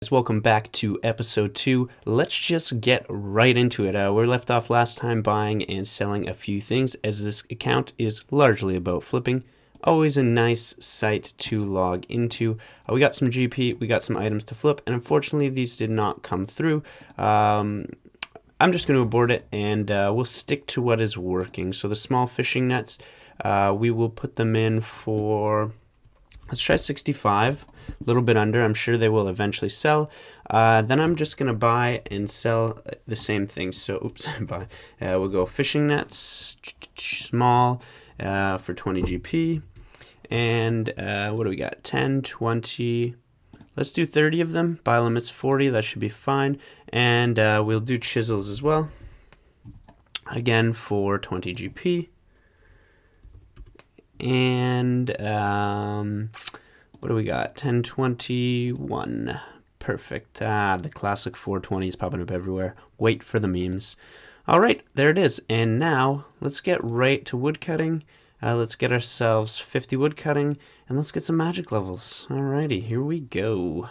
Welcome back to episode 2. Let's just get right into it. We left off last time buying and selling a few things, as this account is largely about flipping. Always a nice site to log into. We got some GP, we got some items to flip, and unfortunately these did not come through. I'm just going to abort it, and we'll stick to what is working. So the small fishing nets, we will put them in for... let's try 65, a little bit under. I'm sure they will eventually sell. Then I'm just going to buy and sell the same thing. So, buy. We'll go fishing nets, small, for 20 GP. And what do we got? 10, 20. Let's do 30 of them. Buy limit's 40. That should be fine. And we'll do chisels as well. Again, for 20 GP. And what do we got? 1021. Perfect. The classic 420 is popping up everywhere. Wait for the memes. All right, there it is. And now let's get right to woodcutting. Let's get ourselves 50 woodcutting, and let's get some magic levels. Alrighty, here we go.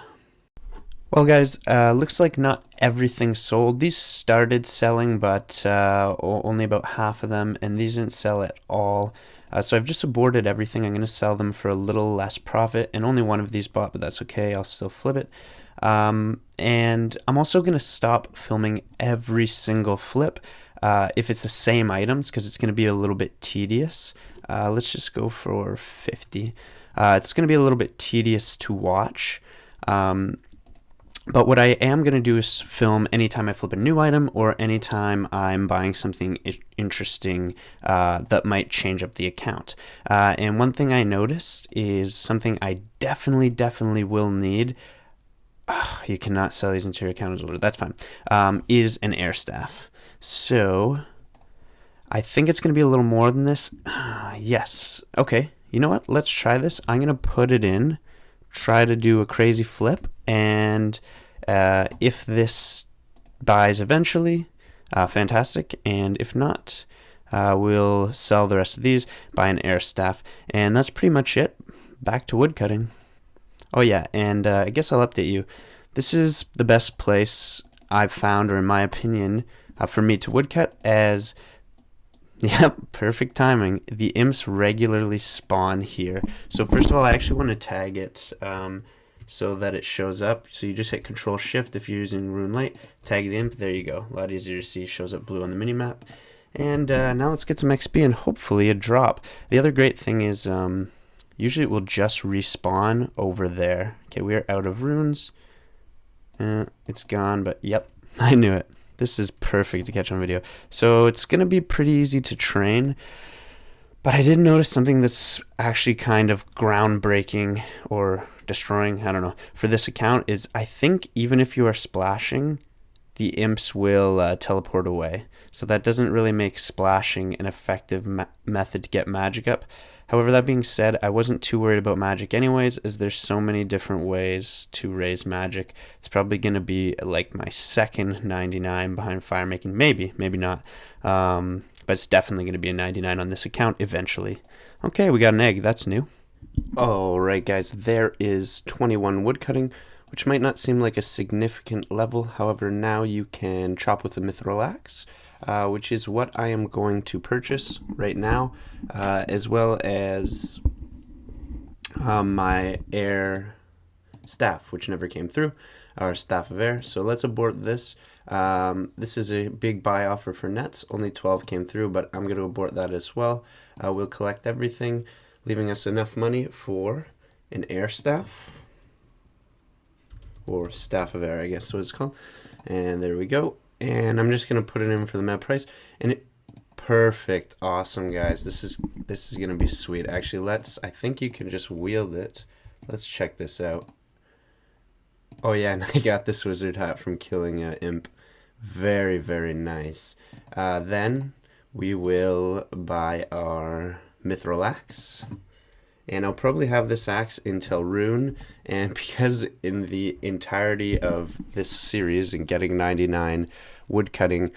Well, guys, looks like not everything sold. These started selling, but only about half of them, and these didn't sell at all. So I've just aborted everything. I'm going to sell them for a little less profit, and only one of these bought, but that's okay. I'll still flip it. And I'm also going to stop filming every single flip if it's the same items, because it's going to be a little bit tedious. Let's just go for 50. It's going to be a little bit tedious to watch. But what I am going to do is film anytime I flip a new item or anytime I'm buying something interesting that might change up the account. And one thing I noticed is something I definitely will need. You cannot sell these into your account as order. That's fine. Is an air staff. So I think it's going to be a little more than this. Yes. Okay. You know what? Let's try this. I'm going to put it in. Try to do a crazy flip, and if this buys eventually, fantastic, and if not, we'll sell the rest of these, buy an air staff, and that's pretty much it. Back to woodcutting. Oh yeah, and I guess I'll update you. This is the best place I've found, or in my opinion, for me to woodcut, as yep, perfect timing. The imps regularly spawn here. So first of all, I actually want to tag it so that it shows up. So you just hit Control Shift if you're using Rune Light. Tag the imp. There you go. A lot easier to see. Shows up blue on the minimap. And now let's get some XP and hopefully a drop. The other great thing is usually it will just respawn over there. Okay, we are out of runes. It's gone, but yep, I knew it. This is perfect to catch on video. So it's going to be pretty easy to train. But I did notice something that's actually kind of groundbreaking or destroying, I don't know, for this account is I think even if you are splashing, the imps will teleport away. So that doesn't really make splashing an effective method to get magic up. However, that being said, I wasn't too worried about magic anyways, as there's so many different ways to raise magic. It's probably going to be like my second 99 behind fire making. Maybe not. But it's definitely going to be a 99 on this account eventually. Okay, we got an egg. That's new. Alright, guys. There is 21 woodcutting, which might not seem like a significant level. However, now you can chop with a mithril axe. Which is what I am going to purchase right now, as well as my air staff, which never came through, our staff of air. So let's abort this. This is a big buy offer for nets. Only 12 came through, but I'm going to abort that as well. We'll collect everything, leaving us enough money for an air staff, or staff of air, I guess what it's called. And there we go. And I'm just gonna put it in for the map price, and perfect, awesome, guys. This is gonna be sweet. Actually, I think you can just wield it. Let's check this out. Oh yeah, and I got this wizard hat from killing an imp. Very nice. Then we will buy our mithril axe. And I'll probably have this axe until rune, and because in the entirety of this series and getting 99 woodcutting,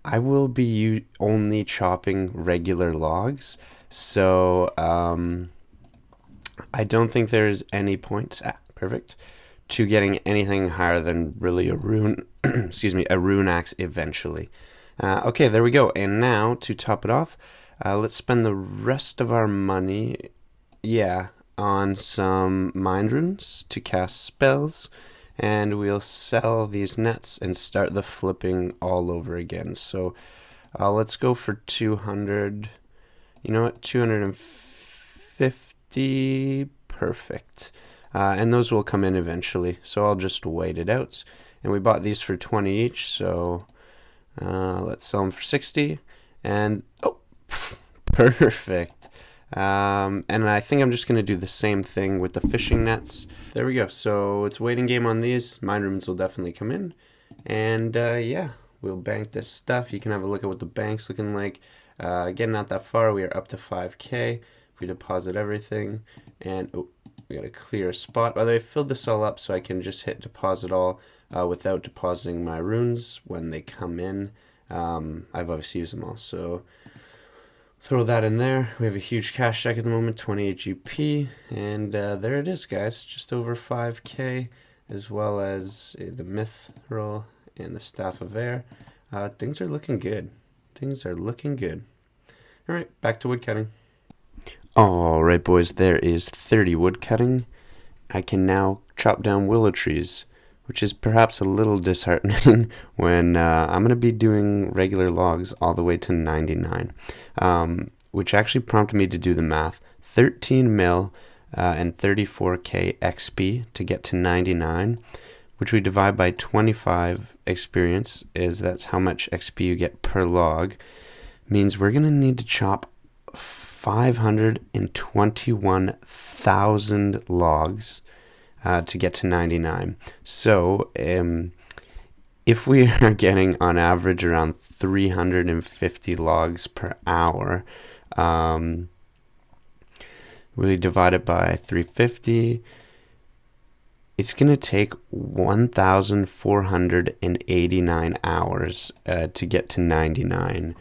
I will be only chopping regular logs, so I don't think there's any point, perfect, to getting anything higher than really a rune, excuse me, a rune axe eventually. Okay, there we go. And now to top it off, let's spend the rest of our money, on some mind runes to cast spells, and we'll sell these nets and start the flipping all over again. So let's go for 200. You know what? 250. Perfect. And those will come in eventually, so I'll just wait it out. And we bought these for 20 each, so let's sell them for 60. And perfect. And I think I'm just going to do the same thing with the fishing nets. There we go. So it's waiting game on these. Mine rooms will definitely come in. And we'll bank this stuff. You can have a look at what the bank's looking like. Again, not that far. We are up to 5K. If we deposit everything, and we got a clear spot. By the way, I filled this all up so I can just hit deposit all without depositing my runes when they come in. I've obviously used them all, so throw that in there. We have a huge cash stack at the moment, 28 GP, and there it is, guys, just over 5K, as well as the mithril and the staff of air. Things are looking good. Things are looking good. All right, back to woodcutting. All right, boys, there is 30 woodcutting. I can now chop down willow trees, which is perhaps a little disheartening when I'm going to be doing regular logs all the way to 99, which actually prompted me to do the math. 13 mil and 34K XP to get to 99, which we divide by 25 experience, that's how much XP you get per log, means we're going to need to chop 521,000 logs to get to 99. So if we are getting on average around 350 logs per hour, we divide it by 350, it's going to take 1,489 hours to get to 99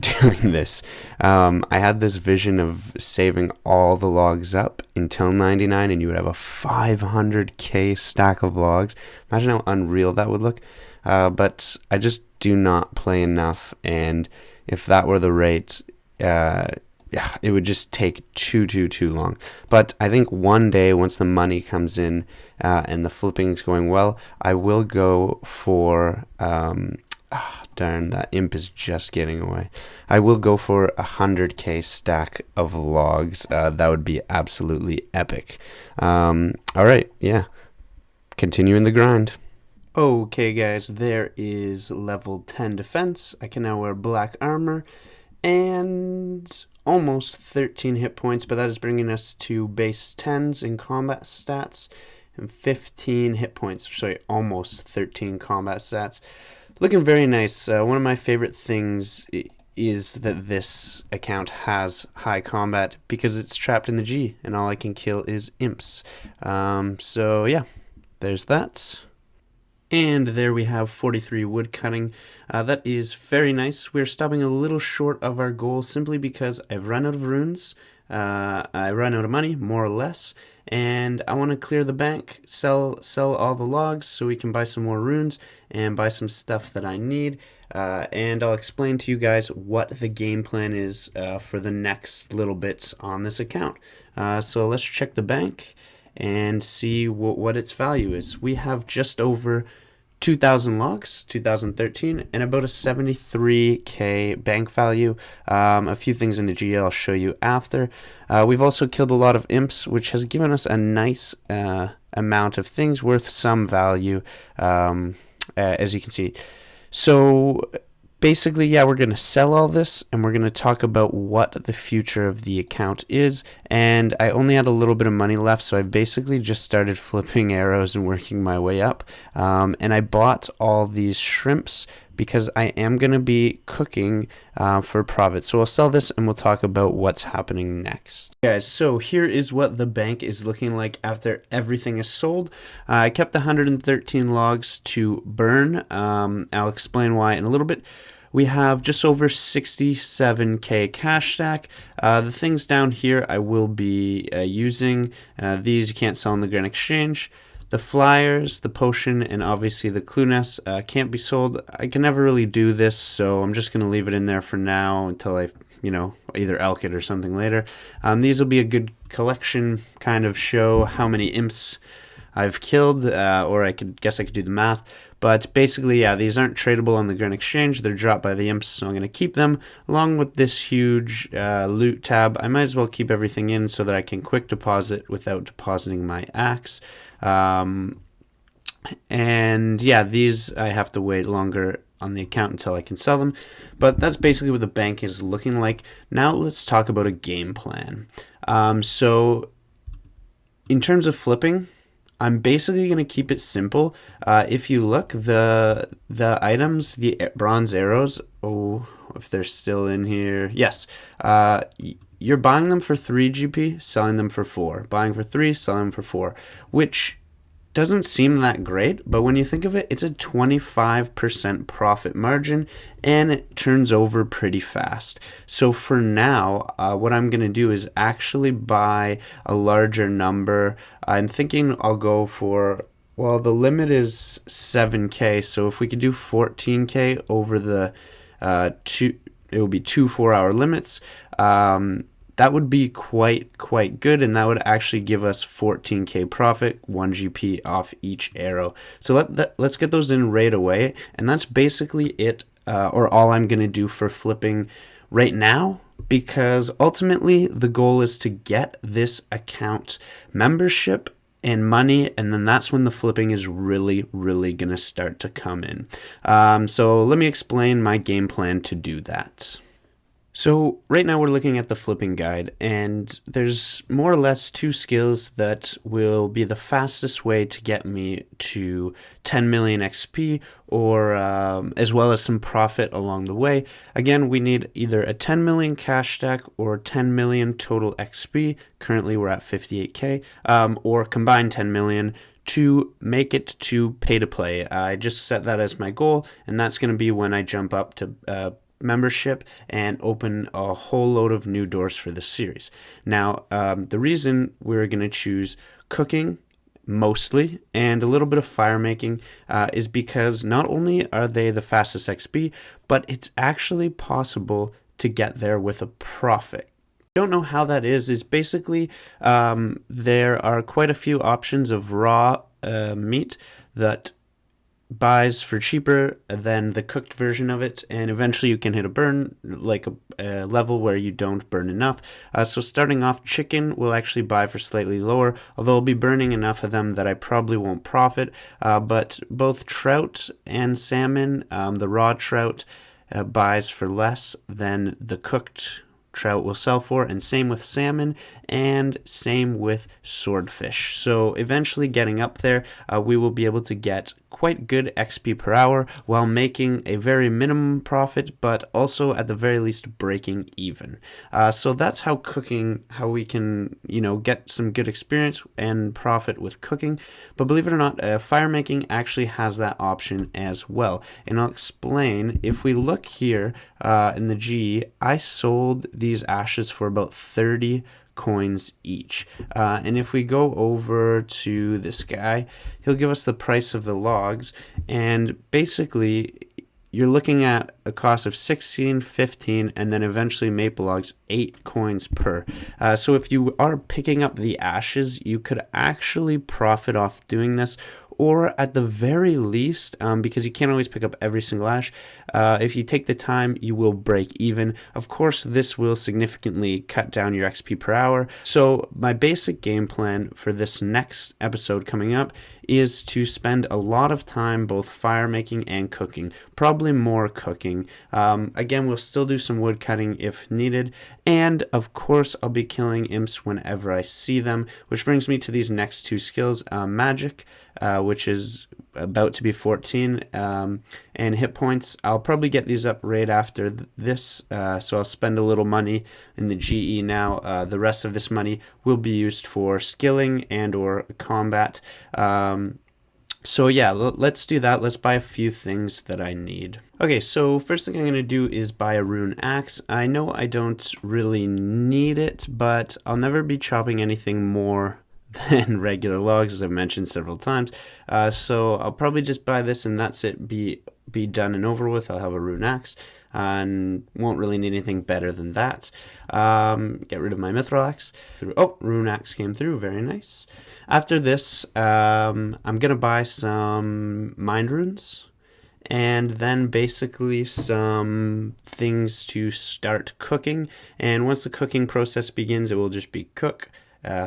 doing this. I had this vision of saving all the logs up until 99, and you would have a 500K stack of logs. Imagine how unreal that would look. But I just do not play enough, and if that were the rate, it would just take too long. But I think one day, once the money comes in and the flipping's going well, I will go for darn, that imp is just getting away. I will go for 100K stack of logs. That would be absolutely epic. All right, continuing the grind. Okay, guys, there is level 10 defense. I can now wear black armor and almost 13 hit points, but that is bringing us to base 10s in combat stats and 15 hit points. Sorry, almost 13 combat stats. Looking very nice. One of my favorite things is that this account has high combat because it's trapped in the G, and all I can kill is imps. So yeah, there's that. And there we have 43 woodcutting. That is very nice. We're stopping a little short of our goal simply because I've run out of runes. I run out of money, more or less, and I want to clear the bank, sell all the logs so we can buy some more runes and buy some stuff that I need. And I'll explain to you guys what the game plan is for the next little bits on this account. So let's check the bank and see what its value is. We have just over 2,000 logs, 2013, and about a 73K bank value. A few things in the GL I'll show you after. We've also killed a lot of imps, which has given us a nice amount of things worth some value, as you can see. So basically, we're going to sell all this, and we're going to talk about what the future of the account is. And I only had a little bit of money left, so I basically just started flipping arrows and working my way up. And I bought all these shrimps because I am going to be cooking for profit. So I'll sell this, and we'll talk about what's happening next. Guys, so here is what the bank is looking like after everything is sold. I kept 113 logs to burn. I'll explain why in a little bit. We have just over 67K cash stack. The things down here I will be using. These you can't sell on the Grand Exchange. The flyers, the potion, and obviously the clue nest can't be sold. I can never really do this, so I'm just going to leave it in there for now until I, either elk it or something later. These will be a good collection, kind of show how many imps I've killed, or I could do the math. But basically, yeah, these aren't tradable on the Grand Exchange. They're dropped by the imps, so I'm going to keep them along with this huge loot tab. I might as well keep everything in so that I can quick deposit without depositing my axe. And yeah, these I have to wait longer on the account until I can sell them. But that's basically what the bank is looking like. Now let's talk about a game plan. So in terms of flipping, I'm basically going to keep it simple. If you look, the items, the bronze arrows, if they're still in here, yes, you're buying them for 3 GP, selling them for 4. Buying for 3, selling them for 4, which doesn't seem that great, but when you think of it, it's a 25% profit margin, and it turns over pretty fast. So for now, what I'm going to do is actually buy a larger number. I'm thinking I'll go for, well, the limit is 7K, so if we could do 14K over the it will be 2 4-hour limits. That would be quite good, and that would actually give us 14K profit, 1 GP off each arrow. So let's get those in right away, and that's basically it, or all I'm going to do for flipping right now, because ultimately the goal is to get this account membership and money, and then that's when the flipping is really going to start to come in. So let me explain my game plan to do that. So right now we're looking at the flipping guide, and there's more or less 2 skills that will be the fastest way to get me to 10 million XP, or as well as some profit along the way. Again, we need either a 10 million cash stack or 10 million total XP. Currently we're at 58K, or combined 10 million to make it to pay to play. I just set that as my goal, and that's going to be when I jump up to membership and open a whole load of new doors for the series. Now, the reason we're going to choose cooking mostly and a little bit of fire making is because not only are they the fastest XP, but it's actually possible to get there with a profit. Don't know how that is basically there are quite a few options of raw meat that buys for cheaper than the cooked version of it, and eventually you can hit a burn, like a level where you don't burn enough. So starting off, chicken will actually buy for slightly lower, although I'll be burning enough of them that I probably won't profit. But both trout and salmon, the raw trout buys for less than the cooked trout will sell for, and same with salmon, and same with swordfish. So eventually getting up there, we will be able to get quite good XP per hour while making a very minimum profit, but also at the very least breaking even. So that's how we can, get some good experience and profit with cooking. But believe it or not, fire making actually has that option as well. And I'll explain. If we look here in the G, I sold these ashes for about 30 coins each, and if we go over to this guy, he'll give us the price of the logs, and basically you're looking at a cost of 16, 15, and then eventually maple logs 8 coins per. So if you are picking up the ashes, you could actually profit off doing this, or at the very least, because you can't always pick up every single ash, if you take the time, you will break even. Of course, this will significantly cut down your XP per hour. So my basic game plan for this next episode coming up is to spend a lot of time both fire making and cooking, probably more cooking. Again, we'll still do some wood cutting if needed, and of course I'll be killing imps whenever I see them, which brings me to these next 2 skills, magic, which is about to be 14, and hit points. I'll probably get these up right after this, so I'll spend a little money in the GE now. The rest of this money will be used for skilling and or combat. So yeah, let's do that. Let's buy a few things that I need. Okay, so first thing I'm going to do is buy a rune axe. I know I don't really need it, but I'll never be chopping anything more than regular logs, as I've mentioned several times. So I'll probably just buy this and that's it, be done and over with. I'll have a rune axe and won't really need anything better than that. Get rid of my mithril axe. Oh, rune axe came through, very nice. After this, I'm gonna buy some mind runes, and then basically some things to start cooking. And once the cooking process begins, it will just be cook,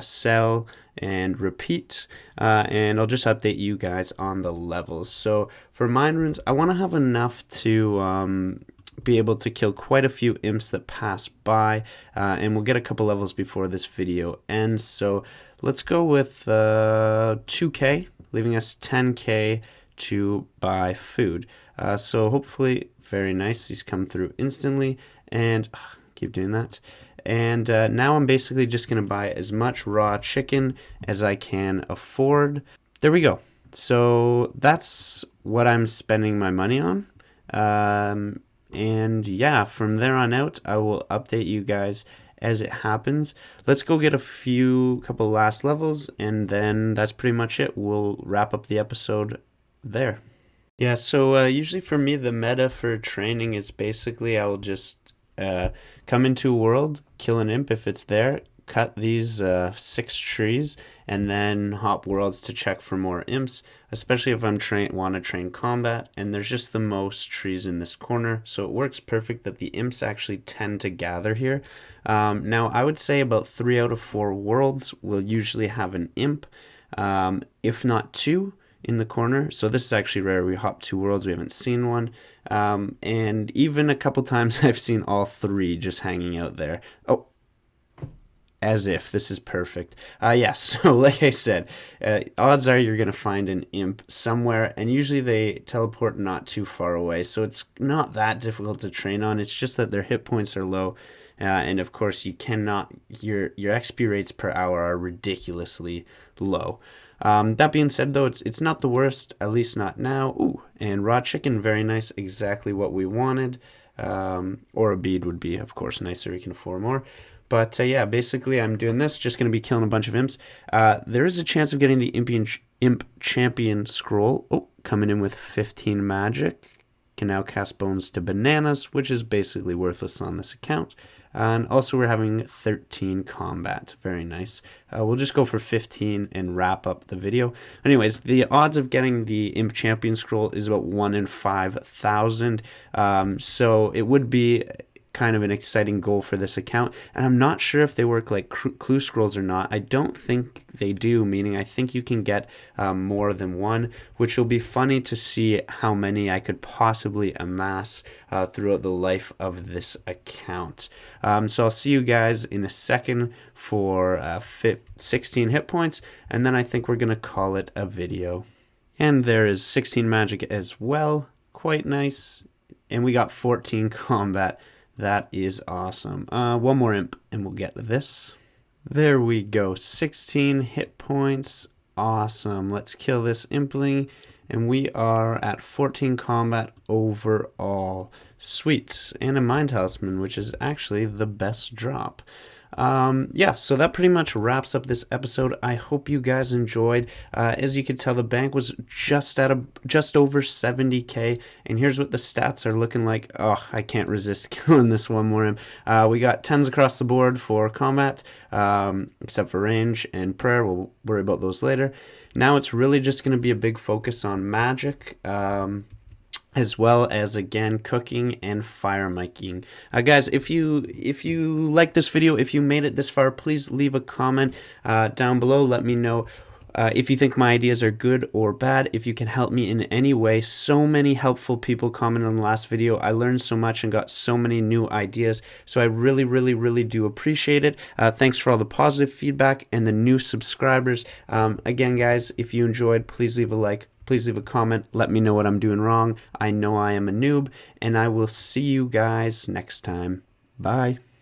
sell, and repeat. And I'll just update you guys on the levels. So for mind runes, I want to have enough to be able to kill quite a few imps that pass by, and we'll get a couple levels before this video ends. So let's go with 2k, leaving us 10k to buy food. So hopefully, very nice, these come through instantly, and keep doing that. And now I'm basically just going to buy as much raw chicken as I can afford. There we go. So that's what I'm spending my money on. And yeah, from there on out, I will update you guys as it happens. Let's go get a couple last levels, and then that's pretty much it. We'll wrap up the episode there. Yeah, so usually for me, the meta for training is basically I'll just come into a world, kill an imp if it's there, cut these 6 trees, and then hop worlds to check for more imps, especially if I'm want to train combat, and there's just the most trees in this corner, so it works perfect that the imps actually tend to gather here. Now, I would say about 3 out of 4 worlds will usually have an imp, if not 2 in the corner. So this is actually rare. We hop 2 worlds, we haven't seen one, and even a couple times I've seen all 3 just hanging out there. Oh, as if this is perfect. Yeah, so like I said, odds are you're gonna find an imp somewhere, and usually they teleport not too far away, so it's not that difficult to train on. It's just that their hit points are low, and of course you cannot, your XP rates per hour are ridiculously low. That being said, though, it's not the worst, at least not now. Ooh, and raw chicken, very nice, exactly what we wanted. Or a bead would be, of course, nicer. We can afford more. But yeah, basically I'm doing this, just going to be killing a bunch of imps. There is a chance of getting the Imp Champion Scroll. Oh, coming in with 15 magic. Can now cast bones to bananas, which is basically worthless on this account. And also we're having 13 combat. Very nice. We'll just go for 15 and wrap up the video. Anyways, the odds of getting the Imp Champion Scroll is about 1 in 5,000. So it would be kind of an exciting goal for this account, and I'm not sure if they work like clue scrolls or not. I don't think they do, meaning I think you can get more than one, which will be funny to see how many I could possibly amass throughout the life of this account. So I'll see you guys in a second for 16 hit points, and then I think we're gonna call it a video. And there is 16 magic as well, quite nice, and we got 14 combat. That is awesome. One more imp and we'll get this. There we go. 16 hit points. Awesome. Let's kill this impling. And we are at 14 combat overall. Sweet. And a Mind Talisman, which is actually the best drop. Yeah, so that pretty much wraps up this episode. I hope you guys enjoyed. As you can tell, the bank was just over 70k, and here's what the stats are looking like. Oh, I can't resist killing this one more. We got 10s across the board for combat, except for range and prayer. We'll worry about those later. Now it's really just going to be a big focus on magic, as well as, again, cooking and fire miking. Guys, if you like this video, if you made it this far, please leave a comment down below. Let me know if you think my ideas are good or bad, if you can help me in any way. So many helpful people commented on the last video. I learned so much and got so many new ideas, so I really, really, really do appreciate it. Thanks for all the positive feedback and the new subscribers. Again, guys, if you enjoyed, please leave a like. Please leave a comment. Let me know what I'm doing wrong. I know I am a noob, and I will see you guys next time. Bye.